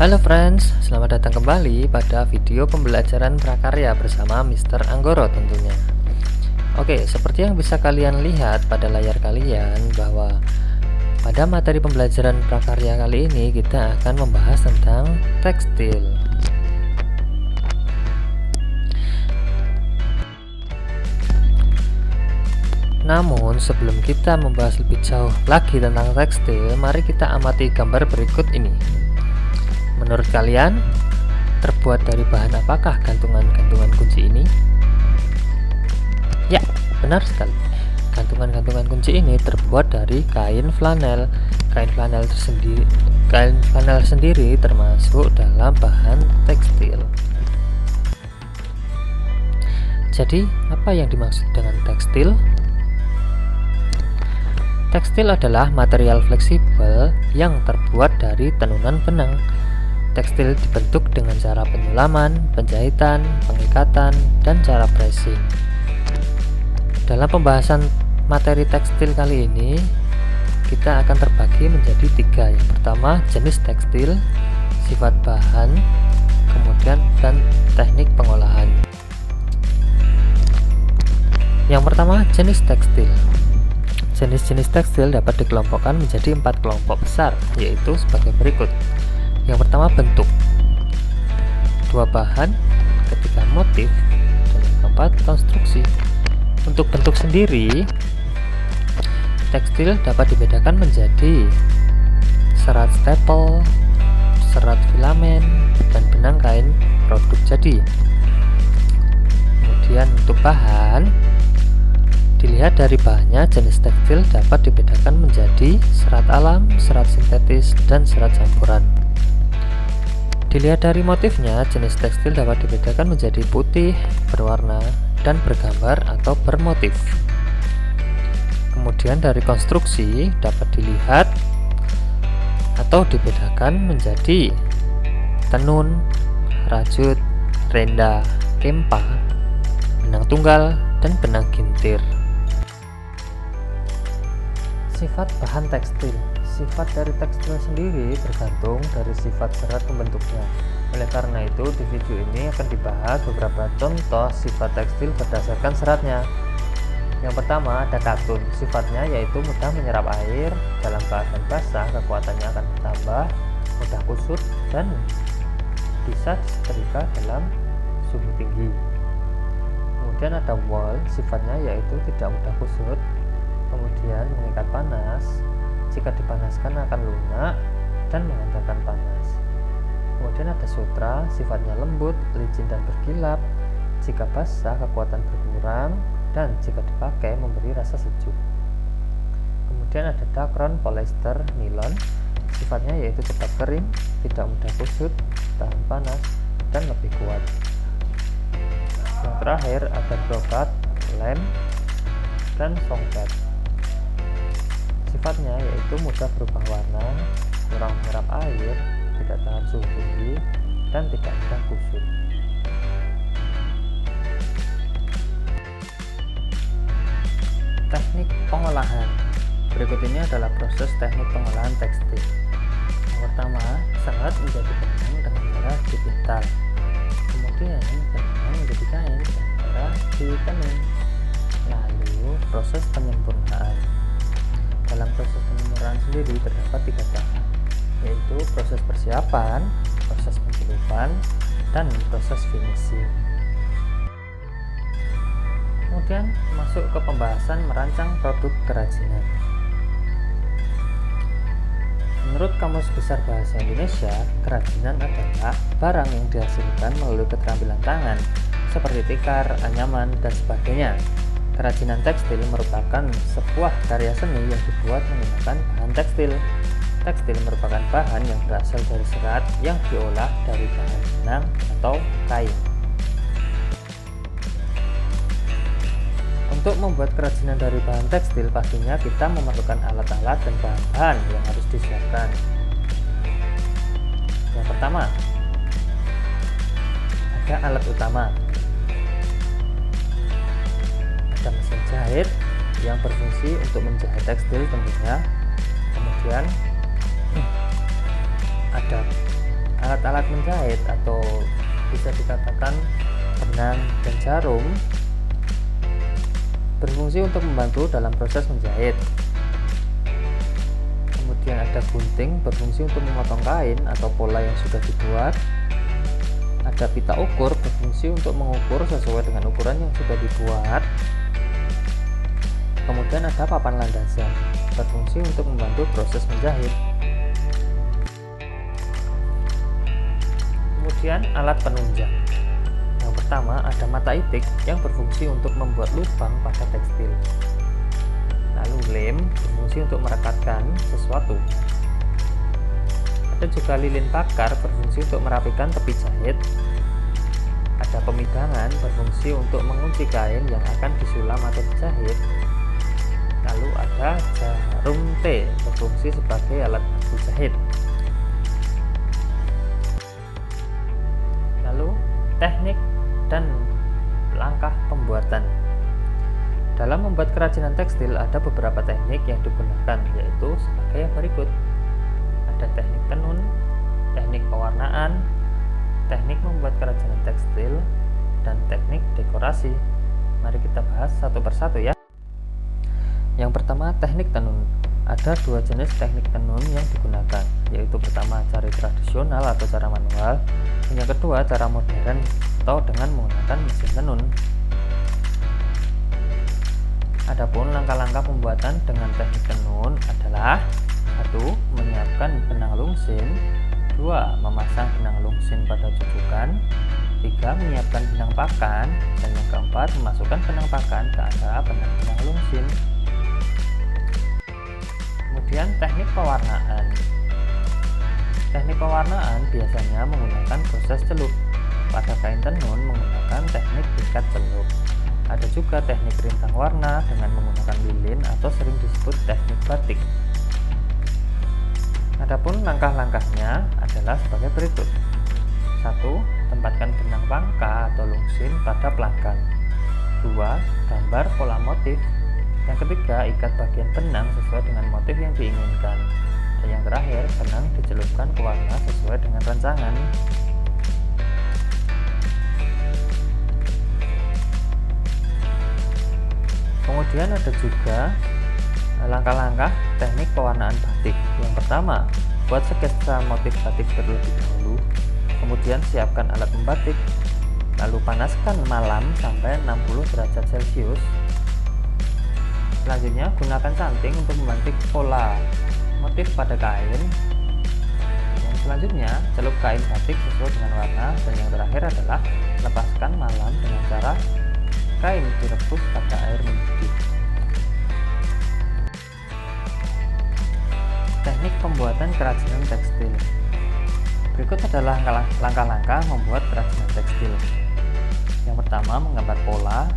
Halo friends, selamat datang kembali pada video pembelajaran prakarya bersama Mr. Anggoro tentunya. Oke, seperti yang bisa kalian lihat pada layar kalian bahwa pada materi pembelajaran prakarya kali ini kita akan membahas tentang tekstil. Namun sebelum kita membahas lebih jauh lagi tentang tekstil, mari kita amati gambar berikut ini. Menurut kalian, terbuat dari bahan apakah gantungan-gantungan kunci ini? Ya, benar sekali. Gantungan-gantungan kunci ini terbuat dari kain flanel. Kain flanel sendiri termasuk dalam bahan tekstil. Jadi, apa yang dimaksud dengan tekstil? Tekstil adalah material fleksibel yang terbuat dari tenunan benang. Tekstil dibentuk dengan cara penyulaman, penjahitan, pengikatan, dan cara pressing. Dalam pembahasan materi tekstil kali ini, kita akan terbagi menjadi 3. Yang pertama, jenis tekstil, sifat bahan, kemudian dan teknik pengolahan. Yang pertama, jenis tekstil. Jenis-jenis tekstil dapat dikelompokkan menjadi 4 kelompok besar, yaitu sebagai berikut. Yang pertama, bentuk. 2, bahan. Ketiga, motif. Dan yang keempat, konstruksi. Untuk bentuk sendiri, tekstil dapat dibedakan menjadi serat staple, serat filamen, dan benang kain produk jadi. Kemudian untuk bahan, dilihat dari bahannya, jenis tekstil dapat dibedakan menjadi serat alam, serat sintetis, dan serat campuran. Dilihat dari motifnya, jenis tekstil dapat dibedakan menjadi putih, berwarna, dan bergambar atau bermotif. Kemudian dari konstruksi dapat dilihat atau dibedakan menjadi tenun, rajut, renda, kempa, benang tunggal, dan benang gintir. Sifat bahan tekstil. Sifat dari tekstil sendiri bergantung dari sifat serat pembentuknya. Oleh karena itu, di video ini akan dibahas beberapa contoh sifat tekstil berdasarkan seratnya. Yang pertama, ada katun. Sifatnya yaitu mudah menyerap air, dalam keadaan basah kekuatannya akan bertambah, mudah kusut, dan bisa disetrika dalam suhu tinggi. Kemudian ada wool. Sifatnya yaitu tidak mudah kusut, kemudian mengikat panas. Jika dipanaskan akan lunak dan menghantarkan panas. Kemudian ada sutra, sifatnya lembut, licin dan berkilap. Jika basah kekuatan berkurang, dan jika dipakai memberi rasa sejuk. Kemudian ada dakron, polyester, nilon. Sifatnya yaitu cepat kering, tidak mudah kusut, tahan panas, dan lebih kuat. Yang terakhir ada brokat, lem, dan songket. Sifatnya yaitu mudah berubah warna, kurang menyerap air, tidak tahan suhu tinggi, dan tidak mudah kusut. Teknik pengolahan. Berikut ini adalah proses teknik pengolahan tekstil. Yang pertama, serat menjadi benang dengan cara dipintal. Kemudian benang menjadi kain dengan cara ditenun. Lalu proses penyempurnaan. Dalam proses penyempurnaan sendiri terdapat 3 tahap, yaitu proses persiapan, proses pencelupan, dan proses finishing. Kemudian masuk ke pembahasan merancang produk kerajinan. Menurut Kamus Besar Bahasa Indonesia, kerajinan adalah barang yang dihasilkan melalui keterampilan tangan, seperti tikar, anyaman, dan sebagainya. Kerajinan tekstil merupakan sebuah karya seni yang dibuat menggunakan bahan tekstil. Tekstil merupakan bahan yang berasal dari serat yang diolah dari bahan benang atau kain. Untuk membuat kerajinan dari bahan tekstil, pastinya kita memerlukan alat-alat dan bahan-bahan yang harus disiapkan. Yang pertama, ada alat utama. Ada mesin jahit yang berfungsi untuk menjahit tekstil tentunya. Kemudian ada alat menjahit atau bisa dikatakan benang dan jarum berfungsi untuk membantu dalam proses menjahit. Kemudian ada gunting berfungsi untuk memotong kain atau pola yang sudah dibuat. Ada pita ukur berfungsi untuk mengukur sesuai dengan ukuran yang sudah dibuat. Kemudian ada papan landasan berfungsi untuk membantu proses menjahit. Kemudian alat penunjang. Yang pertama ada mata itik yang berfungsi untuk membuat lubang pada tekstil. Lalu lem berfungsi untuk merekatkan sesuatu. Ada juga lilin bakar berfungsi untuk merapikan tepi jahit. Ada pemidangan berfungsi untuk mengunci kain yang akan disulam atau dijahit. Lalu ada jarum T berfungsi sebagai alat bantu jahit. Lalu teknik dan langkah pembuatan. Dalam membuat kerajinan tekstil ada beberapa teknik yang digunakan, yaitu sebagai yang berikut. Ada teknik tenun, teknik pewarnaan, teknik membuat kerajinan tekstil, dan teknik dekorasi. Mari kita bahas satu persatu ya. Yang pertama, teknik tenun. Ada dua jenis teknik tenun yang digunakan, yaitu pertama cara tradisional atau cara manual, dan yang kedua cara modern atau dengan menggunakan mesin tenun. Adapun langkah-langkah pembuatan dengan teknik tenun adalah: 1. Menyiapkan benang lungsin, 2. Memasang benang lungsin pada jujukan, 3. Menyiapkan benang pakan, dan yang keempat memasukkan benang pakan ke antara benang-benang lungsin. Kemudian teknik pewarnaan. Teknik pewarnaan biasanya menggunakan proses celup. Pada kain tenun menggunakan teknik ikat celup. Ada juga teknik rintang warna dengan menggunakan lilin atau sering disebut teknik batik. Adapun langkah-langkahnya adalah sebagai berikut. 1. Tempatkan benang pangka atau lungsin pada pelanggan. 2. Gambar pola motif. Yang ketiga, ikat bagian benang sesuai dengan motif yang diinginkan. Dan yang terakhir, benang dicelupkan ke warna sesuai dengan rancangan. Kemudian ada juga langkah-langkah teknik pewarnaan batik. Yang pertama, buat sketsa motif batik terlebih dahulu. Kemudian siapkan alat membatik. Lalu panaskan malam sampai 60 derajat Celcius. Selanjutnya, gunakan canting untuk membatik pola motif pada kain. Yang selanjutnya, celup kain batik sesuai dengan warna. Dan yang terakhir adalah lepaskan malam dengan cara kain direbus pada air mendidih. Teknik pembuatan kerajinan tekstil. Berikut adalah langkah-langkah membuat kerajinan tekstil. Yang pertama, menggambar pola,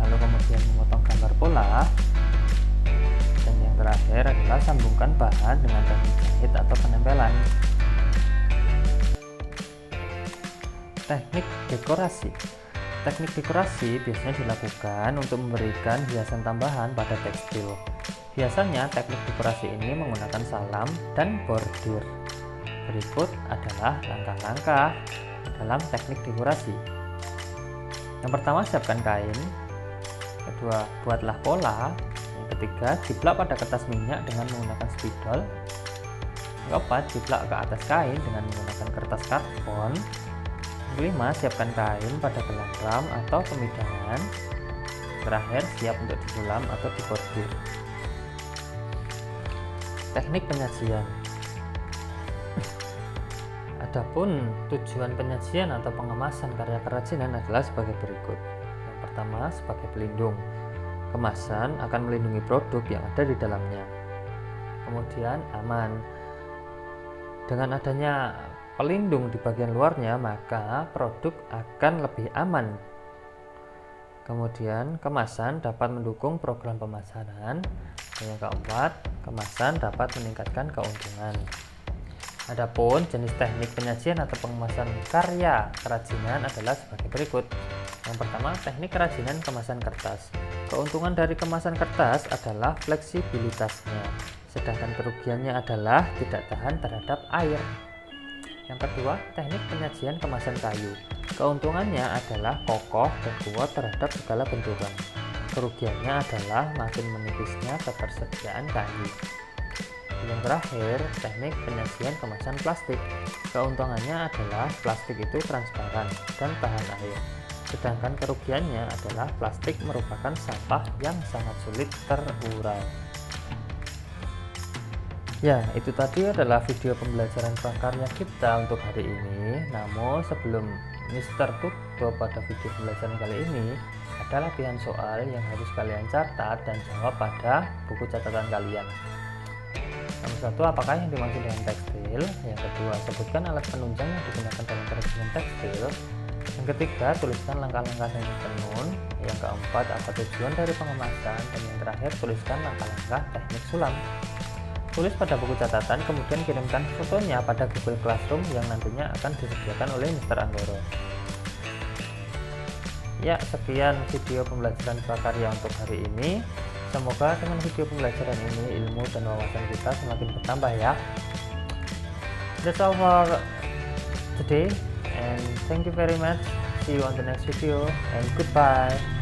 lalu kemudian memotong gambar pola, dan yang terakhir adalah sambungkan bahan dengan teknik jahit atau penempelan. Teknik dekorasi. Teknik dekorasi biasanya dilakukan untuk memberikan hiasan tambahan pada tekstil. Biasanya teknik dekorasi ini menggunakan salam dan bordir. Berikut adalah langkah-langkah dalam teknik dekorasi. Yang pertama, siapkan kain. Kedua, buatlah pola. Yang ketiga, jiplak pada kertas minyak dengan menggunakan spidol. Yang keempat, jiplak ke atas kain dengan menggunakan kertas karbon. Yang kelima, siapkan kain pada gelang ram atau pemidangan. Terakhir, siap untuk disulam atau dibordir. Teknik penyajian. Adapun tujuan penyajian atau pengemasan karya kerajinan adalah sebagai berikut. Yang pertama, sebagai pelindung. Kemasan akan melindungi produk yang ada di dalamnya. Kemudian aman. Dengan adanya pelindung di bagian luarnya, maka produk akan lebih aman. Kemudian kemasan dapat mendukung program pemasaran. Dan yang keempat, kemasan dapat meningkatkan keuntungan. Adapun jenis teknik penyajian atau pengemasan karya kerajinan adalah sebagai berikut. Yang pertama, teknik kerajinan kemasan kertas. Keuntungan dari kemasan kertas adalah fleksibilitasnya, sedangkan kerugiannya adalah tidak tahan terhadap air. Yang kedua, teknik penyajian kemasan kayu. Keuntungannya adalah kokoh dan kuat terhadap segala benturan. Kerugiannya adalah makin menipisnya ketersediaan kayu. Yang terakhir, teknik penyajian kemasan plastik. Keuntungannya adalah plastik itu transparan dan tahan air. Sedangkan kerugiannya adalah plastik merupakan sampah yang sangat sulit terurai. Ya, itu tadi adalah video pembelajaran prakarya kita untuk hari ini. Namun sebelum Mister tutup pada video pembelajaran kali ini, ada latihan soal yang harus kalian catat dan jawab pada buku catatan kalian. Nomor 1, apakah yang dimaksud dengan tekstil? Yang kedua, sebutkan alat penunjang yang digunakan dalam kerajinan tekstil. Yang ketiga, tuliskan langkah-langkah teknik tenun. Yang keempat, apa tujuan dari pengemasan? Dan yang terakhir, tuliskan langkah-langkah teknik sulam. Tulis pada buku catatan, kemudian kirimkan fotonya pada Google Classroom yang nantinya akan disediakan oleh Mr. Anggoro. Ya, sekian video pembelajaran prakarya untuk hari ini. Semoga dengan video pembelajaran ini ilmu dan wawasan kita semakin bertambah ya. That's all for today and thank you very much. See you on the next video and goodbye.